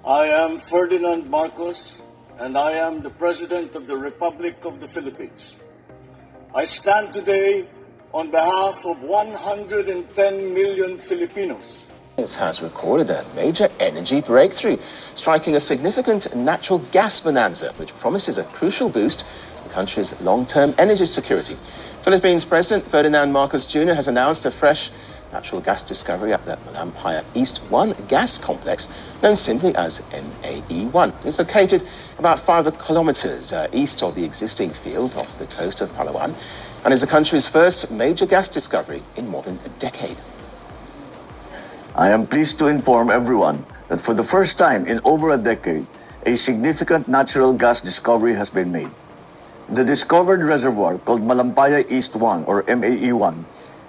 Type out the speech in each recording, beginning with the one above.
I am Ferdinand Marcos, and I am the President of the Republic of the Philippines. I stand today on behalf of 110 million Filipinos. Has recorded a major energy breakthrough, striking a significant natural gas bonanza, which promises a crucial boost to the country's long-term energy security. Philippines President Ferdinand Marcos Jr. has announced a fresh natural gas discovery at the Malampaya East 1 gas complex, known simply as MAE-1. It's located about 5 kilometers east of the existing field off the coast of Palawan, and is the country's first major gas discovery in more than a decade. I am pleased to inform everyone that for the first time in over a decade, a significant natural gas discovery has been made. The discovered reservoir, called Malampaya East 1 or MAE-1,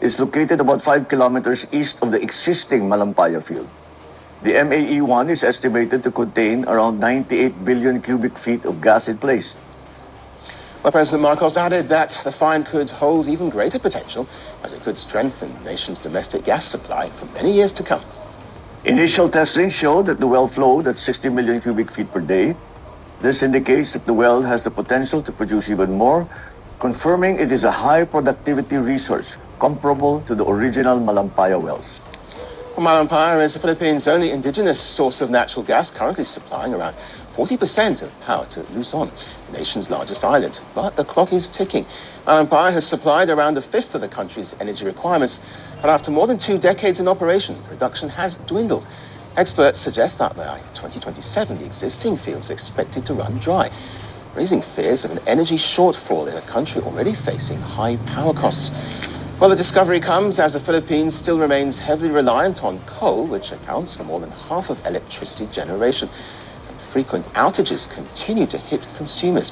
is located about 5 kilometers east of the existing Malampaya field. The MAE-1 is estimated to contain around 98 billion cubic feet of gas in place. Well, President Marcos added that the find could hold even greater potential, as it could strengthen the nation's domestic gas supply for many years to come. Initial testing showed that the well flowed at 60 million cubic feet per day. This indicates that the well has the potential to produce even more, confirming it is a high productivity resource comparable to the original Malampaya wells. Malampaya is the Philippines' only indigenous source of natural gas, currently supplying around 40% of power to Luzon, the nation's largest island. But the clock is ticking. Malampaya has supplied around a fifth of the country's energy requirements, but after more than 2 decades in operation, production has dwindled. Experts suggest that by 2027, the existing field is expected to run dry, raising fears of an energy shortfall in a country already facing high power costs. Well, the discovery comes as the Philippines still remains heavily reliant on coal, which accounts for more than half of electricity generation. And frequent outages continue to hit consumers.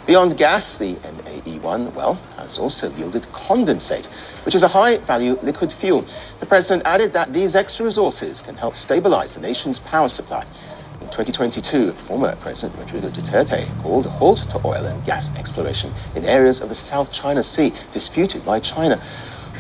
Beyond gas, the MAE-1 well has also yielded condensate, which is a high-value liquid fuel. The president added that these extra resources can help stabilize the nation's power supply. In 2022, former President Rodrigo Duterte called a halt to oil and gas exploration in areas of the South China Sea disputed by China.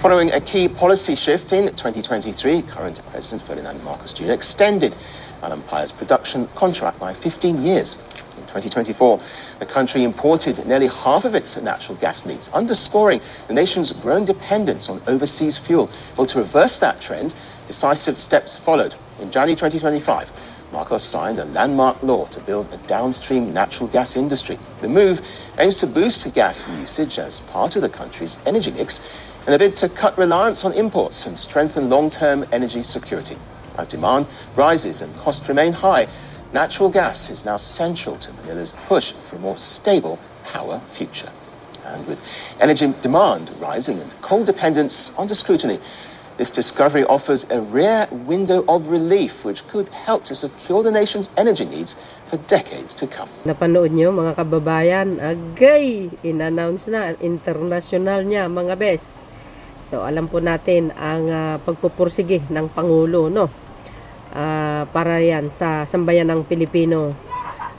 Following a key policy shift in 2023, current President Ferdinand Marcos Jr. extended Malampaya's production contract by 15 years. In 2024, the country imported nearly half of its natural gas needs, underscoring the nation's growing dependence on overseas fuel. Well, to reverse that trend, decisive steps followed. In January 2025, Marcos signed a landmark law to build a downstream natural gas industry. The move aims to boost gas usage as part of the country's energy mix in a bid to cut reliance on imports and strengthen long-term energy security. As demand rises and costs remain high, natural gas is now central to Manila's push for a more stable power future. And with energy demand rising and coal dependence under scrutiny, this discovery offers a rare window of relief which could help to secure the nation's energy needs for decades to come. Napanood nyo mga kababayan, agay, in-announce na international niya mga bes. So alam po natin ang pagpupursige ng Pangulo, no? Para yan sa sambayan ng Pilipino.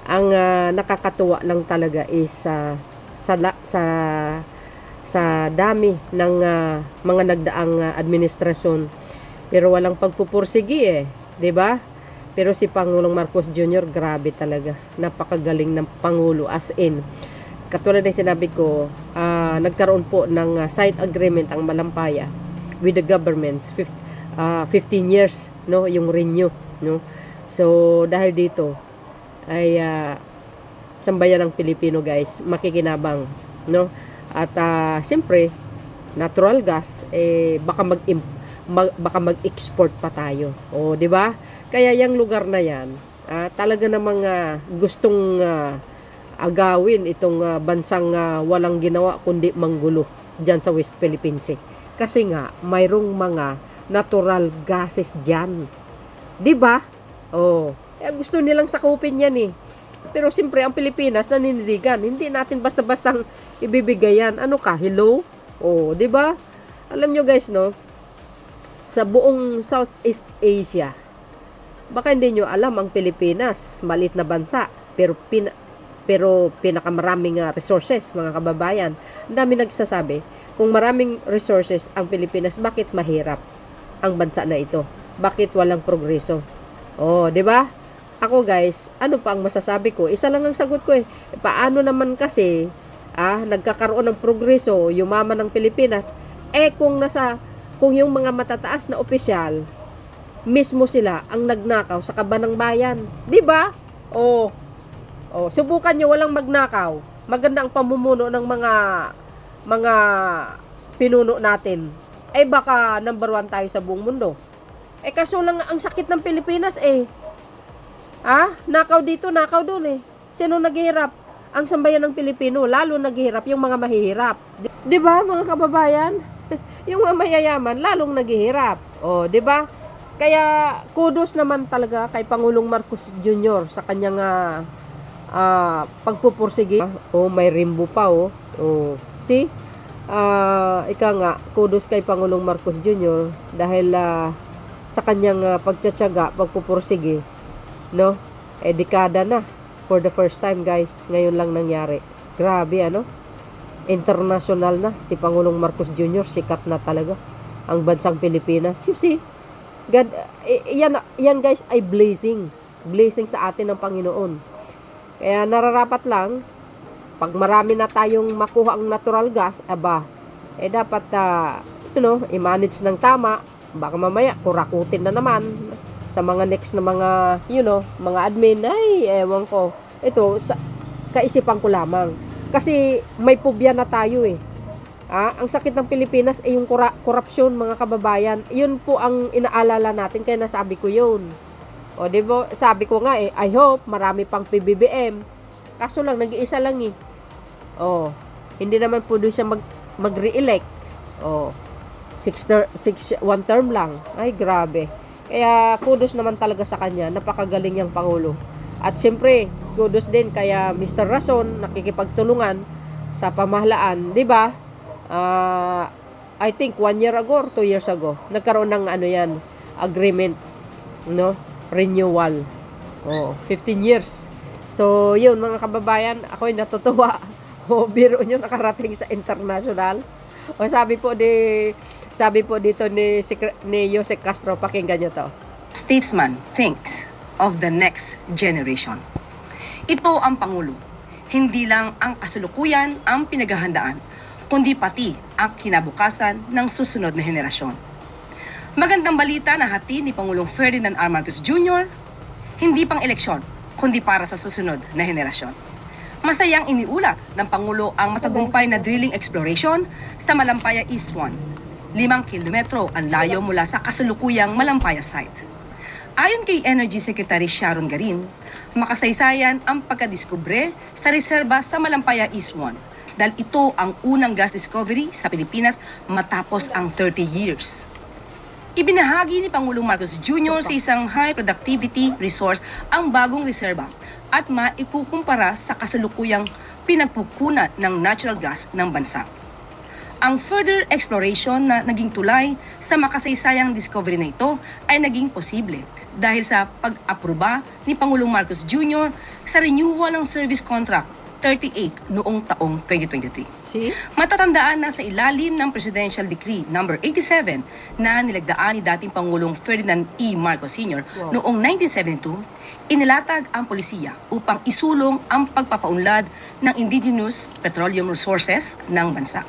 Ang nakakatuwa lang talaga is sa dami ng mga nagdaang administrasyon, pero walang pagpupursige 'di ba? Pero si Pangulong Marcos Jr. grabe talaga, napakagaling ng Pangulo, as in katulad ng sinabi ko, nagkaroon po ng side agreement ang Malampaya with the governments 15 years, no, yung renew, no. So dahil dito ay sambayan ng Pilipino, guys, makikinabang, no. At siyempre natural gas baka mag-export pa tayo. O di ba? Kaya yung lugar na yan, talaga namang gustong agawin itong bansang walang ginawa kundi manggulo diyan sa West Philippine Sea. Kasi nga mayroong mga natural gases diyan. 'Di ba? Oh, gusto nilang sakupin 'yan eh. Pero siyempre ang Pilipinas nanindigan. Hindi natin basta-bastang ibibigay yan. Ano ka? Hello? Oh, 'di ba? Alam nyo guys, no? Sa buong Southeast Asia, baka hindi nyo alam, ang Pilipinas, maliit na bansa, pero pinakamaraming resources, mga kababayan. Ang dami nagsasabi, kung maraming resources ang Pilipinas, bakit mahirap ang bansa na ito? Bakit walang progreso? Oh, 'di ba? Ako guys, ano pa ang masasabi ko? Isa lang ang sagot ko eh. Paano naman kasi nagkakaroon ng progreso, yumaman ng Pilipinas, kung yung mga matataas na opisyal, mismo sila ang nagnakaw sa kaban ng bayan. 'Di ba? Subukan nyo walang magnakaw. Maganda ang pamumuno ng mga pinuno natin. Baka number 1 tayo sa buong mundo. Kaso lang ang sakit ng Pilipinas nakaw dito, nakaw doon Sino naghihirap? Ang sambayan ng Pilipino, lalo naghihirap yung mga mahihirap. 'Di ba, mga kababayan? Yung mga mayayaman lalong naghihirap. 'di ba? Kaya kudos naman talaga kay Pangulong Marcos Jr. sa kanyang pagpupursige. May rimbo pa See? Ika nga, kudos kay Pangulong Marcos Jr. dahil sa kanyang pagtsatsaga, pagpupursige, no? Dekada na. For the first time, guys, ngayon lang nangyari. Grabe, international na. Si Pangulong Marcos Jr. sikat na talaga ang bansang Pilipinas. You see? God, yan guys ay blessing sa atin ng Panginoon. Kaya nararapat lang, pag marami na tayong makuha ang natural gas, dapat i-manage ng tama. Baka mamaya kurakutin na naman sa mga next na mga mga admin. Ewan ko. Ito kaisipan ko lamang kasi may pobya na tayo ang sakit ng Pilipinas ay yung korupsyon, mga kababayan. Yun po ang inaalala natin, kaya nasabi ko yun. Diba? Sabi ko nga I hope marami pang PBBM. Kaso lang, nag-iisa lang hindi naman po doon siya mag-re-elect. 1 term lang. Ay, grabe. Kaya kudos naman talaga sa kanya. Napakagaling yung Pangulo. At siyempre, kudos din kaya Mr. Rason, nakikipagtulungan sa pamahalaan. Diba? I think 1 year ago or 2 years ago, nagkaroon ng agreement, renewal. 15 years. So, yun mga kababayan, ako'y natutuwa. Biro nyo nakarating sa international. Sabi po dito ni Jose Castro, pakinggan nyo to. Statesman thinks of the next generation. Ito ang Pangulo. Hindi lang ang kasalukuyan ang pinaghahandaan, kundi pati ang kinabukasan ng susunod na henerasyon. Magandang balita na hati ni Pangulong Ferdinand R. Marcos Jr., hindi pang eleksyon, kundi para sa susunod na henerasyon. Masayang iniulat ng Pangulo ang matagumpay na drilling exploration sa Malampaya East 1. 5 kilometro ang layo mula sa kasalukuyang Malampaya site. Ayon kay Energy Secretary Sharon Garin, makasaysayan ang pagkadiskubre sa reserba sa Malampaya East 1 dahil ito ang unang gas discovery sa Pilipinas matapos ang 30 years. Ibinahagi ni Pangulong Marcos Jr. sa isang high productivity resource ang bagong reserba at maikukumpara sa kasalukuyang pinagpukunan ng natural gas ng bansa. Ang further exploration na naging tulay sa makasaysayang discovery na ito ay naging posible dahil sa pag-aproba ni Pangulong Marcos Jr. sa renewal ng service contract 38 noong taong 2023. Matatandaan na sa ilalim ng Presidential Decree No. 87 na nilagdaan ni dating Pangulong Ferdinand E. Marcos Sr. Noong 1972, inilatag ang polisiya upang isulong ang pagpapaunlad ng indigenous petroleum resources ng bansa.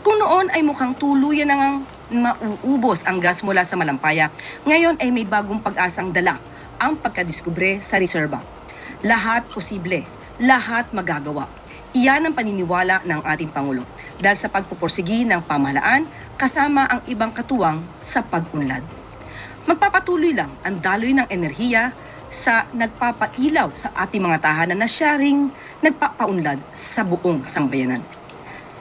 Kung noon ay mukhang tuluyan nang mauubos ang gas mula sa Malampaya, ngayon ay may bagong pag-asang dala ang pagkadiskubre sa reserba. Lahat posible, lahat magagawa. Iyan ang paniniwala ng ating Pangulo dahil sa pagpupursigi ng pamahalaan kasama ang ibang katuwang sa pag-unlad. Magpapatuloy lang ang daloy ng enerhiya sa nagpapailaw sa ating mga tahanan na siya ring nagpapaunlad sa buong sambayanan.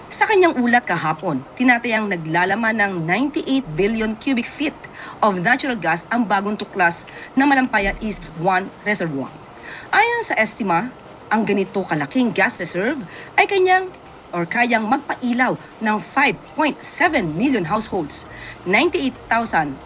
Sa kanyang ulat kahapon, tinatayang naglalaman ng 98 billion cubic feet of natural gas ang bagong tuklas na Malampaya East 1 Reservoir. Ayon sa estima, ang ganito kalaking gas reserve ay kayang magpailaw ng 5.7 million households, 99,500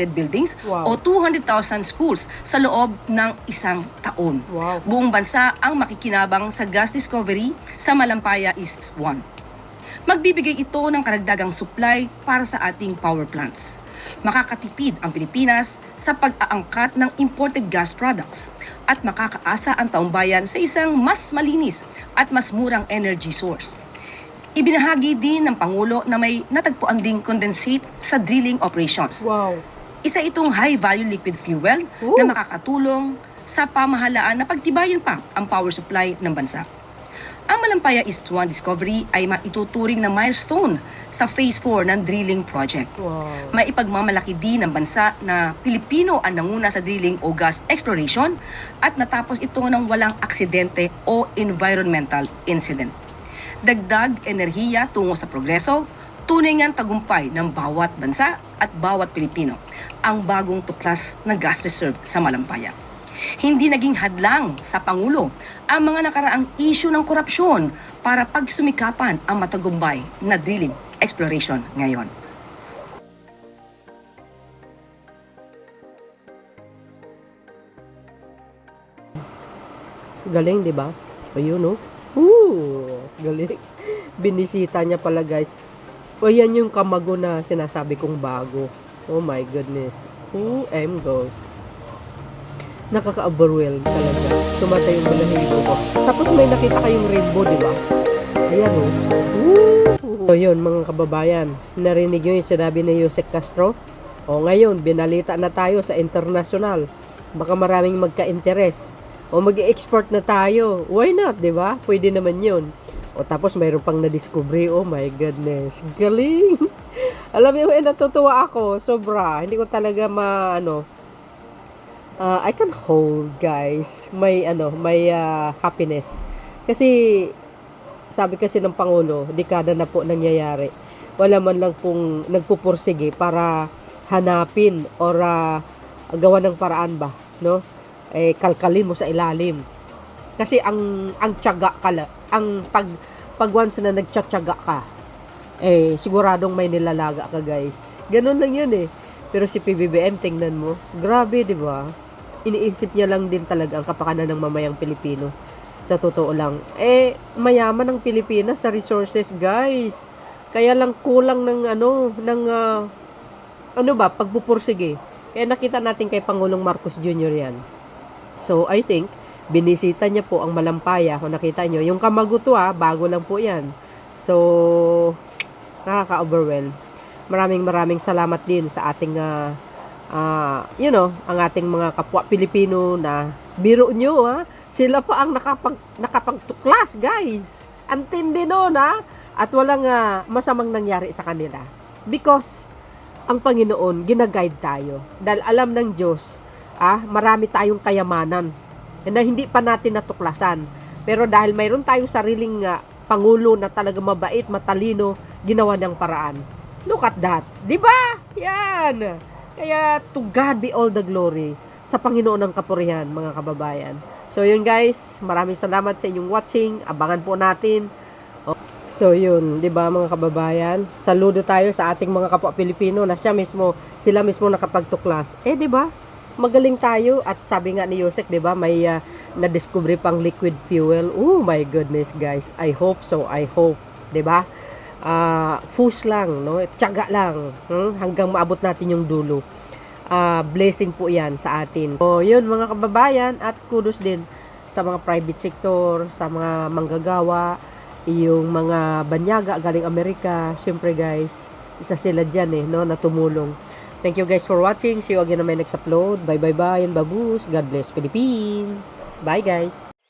buildings o 200,000 schools sa loob ng isang taon. Buong bansa ang makikinabang sa gas discovery sa Malampaya East 1. Magbibigay ito ng karagdagang supply para sa ating power plants. Makakatipid ang Pilipinas sa pag-aangkat ng imported gas products at makakaasa ang taumbayan sa isang mas malinis at mas murang energy source. Ibinahagi din ng Pangulo na may natagpuan ding condensate sa drilling operations. Wow. Isa itong high-value liquid fuel na makakatulong sa pamahalaan na pagtibayin pa ang power supply ng bansa. Ang Malampaya East 1 discovery ay maituturing na milestone sa Phase 4 ng drilling project. Wow. May ipagmamalaki din ng bansa na Pilipino ang nanguna sa drilling o gas exploration at natapos ito ng walang aksidente o environmental incident. Dagdag enerhiya tungo sa progreso, tunay ngang tagumpay ng bawat bansa at bawat Pilipino ang bagong tuklas ng gas reserve sa Malampaya. Hindi naging hadlang sa Pangulo ang mga nakaraang issue ng korupsyon para pagsumikapan ang matagumpay na drilling exploration ngayon. Galing, di ba? Ayun, no? Galing. Binisita niya pala, guys. O, yan yung kamago na sinasabi kong bago. Oh my goodness. Goes. Nakaka-overwhelm talaga. Tumatay yung balahibo ko. Tapos may nakita kayong rainbow, di ba? Ayan, oh. So, yun, mga kababayan. Narinig nyo yung sinabi ni Yusek Castro? O, ngayon, binalita na tayo sa international. Baka maraming magka-interest. O, mag-export na tayo. Why not, di ba? Pwede naman yun. O, tapos mayroon pang na-discovery. Oh my goodness. Galing! Alam mo, natutuwa ako. Sobra. Hindi ko talaga I can hold, guys. May happiness. Kasi sabi kasi ng Pangulo, dekada na po nangyayari. Wala man lang pong nagpupursige para hanapin or gawa ng paraan ba, no? Kalkalin mo sa ilalim. Kasi ang tiyaga ka, pag once na nagtsatsaga ka, siguradong may nilalaga ka, guys. Ganun lang yun eh. Pero si PBBM, tingnan mo, grabe, di ba? Iniisip niya lang din talaga ang kapakanan ng mamayang Pilipino. Sa totoo lang. Mayaman ang Pilipinas sa resources, guys. Kaya lang kulang ng pagpupursige. Kaya nakita natin kay Pangulong Marcos Jr. yan. So, I think, binisita niya po ang Malampaya. Kung nakita nyo, yung kamaguto bago lang po yan. So, nakaka-overwhelm. Maraming salamat din sa ating ang ating mga kapwa Pilipino na biro nyo, sila pa ang nakapagtuklas, guys. Antindi nun, at walang masamang nangyari sa kanila. Because ang Panginoon, ginaguide tayo. Dahil alam ng Diyos, marami tayong kayamanan na hindi pa natin natuklasan. Pero dahil mayroon tayong sariling Pangulo na talaga mabait, matalino, ginawa ng paraan. Look at that. Diba? Yan. Kaya to God be all the glory sa Panginoon ng kapurihan, mga kababayan. So yun, guys, maraming salamat sa inyong watching. Abangan po natin. So yun, 'di ba, mga kababayan? Saludo tayo sa ating mga kapwa Pilipino na sila mismo nakapagtuklas. 'Di ba? Magaling tayo at sabi nga ni Yusek, 'di ba, may na-discover pang liquid fuel. Oh my goodness, guys. I hope so. I hope, 'di ba? Fus lang, no? Tiyaga lang, hanggang maabot natin yung dulo. Blessing po 'yan sa atin. So, 'yun, mga kababayan, at kudos din sa mga private sector, sa mga manggagawa, yung mga banyaga galing Amerika. Siyempre, guys, isa sila diyan no, na tumulong. Thank you, guys, for watching. See you again on my next upload. Bye and babus. God bless Philippines. Bye, guys.